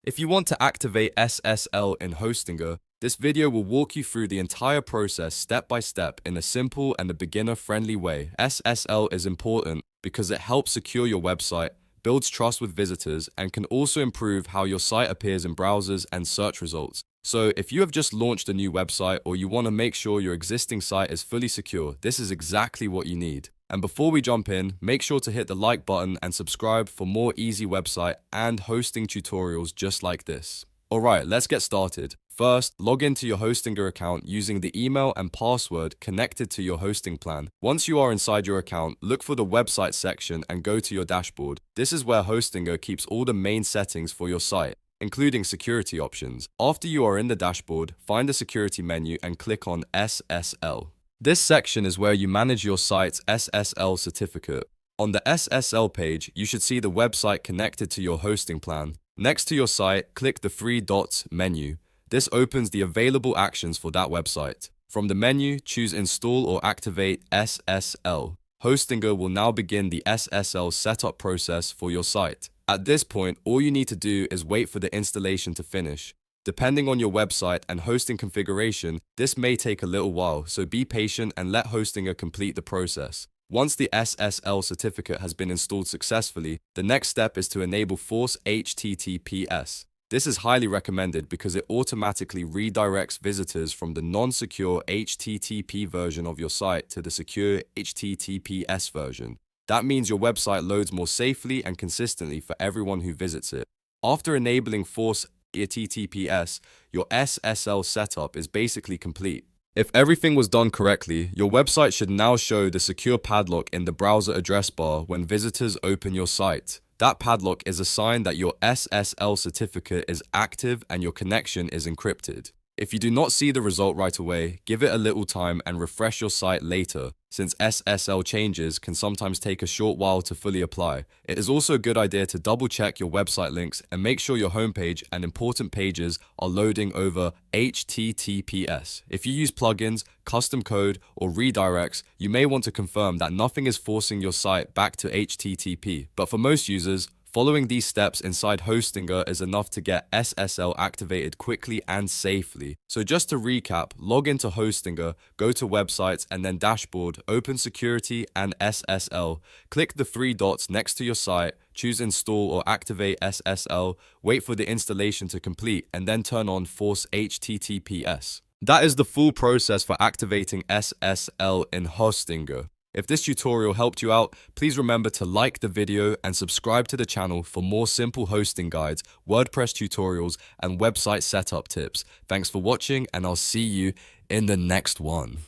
If you want to activate SSL in Hostinger, this video will walk you through the entire process step by step in a simple and a beginner-friendly way. SSL is important because it helps secure your website, builds trust with visitors, and can also improve how your site appears in browsers and search results. So if you have just launched a new website or you want to make sure your existing site is fully secure, this is exactly what you need. And before we jump in, make sure to hit the like button and subscribe for more easy website and hosting tutorials just like this. Alright, let's get started. First, log into your Hostinger account using the email and password connected to your hosting plan. Once you are inside your account, look for the website section and go to your dashboard. This is where Hostinger keeps all the main settings for your site, including security options. After you are in the dashboard, find the security menu and click on SSL. This section is where you manage your site's SSL certificate. On the SSL page, you should see the website connected to your hosting plan. Next to your site, click the three dots menu. This opens the available actions for that website. From the menu, choose Install or Activate SSL. Hostinger will now begin the SSL setup process for your site. At this point, all you need to do is wait for the installation to finish. Depending on your website and hosting configuration, this may take a little while, so be patient and let Hostinger complete the process. Once the SSL certificate has been installed successfully, the next step is to enable Force HTTPS. This is highly recommended because it automatically redirects visitors from the non-secure HTTP version of your site to the secure HTTPS version. That means your website loads more safely and consistently for everyone who visits it. After enabling Force HTTPS, your SSL setup is basically complete. If everything was done correctly, your website should now show the secure padlock in the browser address bar when visitors open your site. That padlock is a sign that your SSL certificate is active and your connection is encrypted. If you do not see the result right away, give it a little time and refresh your site later, since SSL changes can sometimes take a short while to fully apply. It is also a good idea to double check your website links and make sure your homepage and important pages are loading over HTTPS. If you use plugins, custom code, or redirects, you may want to confirm that nothing is forcing your site back to HTTP. But for most users, following these steps inside Hostinger is enough to get SSL activated quickly and safely. So just to recap, log into Hostinger, go to websites and then dashboard, open security and SSL. Click the three dots next to your site, choose install or activate SSL, wait for the installation to complete and then turn on Force HTTPS. That is the full process for activating SSL in Hostinger. If this tutorial helped you out, please remember to like the video and subscribe to the channel for more simple hosting guides, WordPress tutorials, and website setup tips. Thanks for watching, and I'll see you in the next one.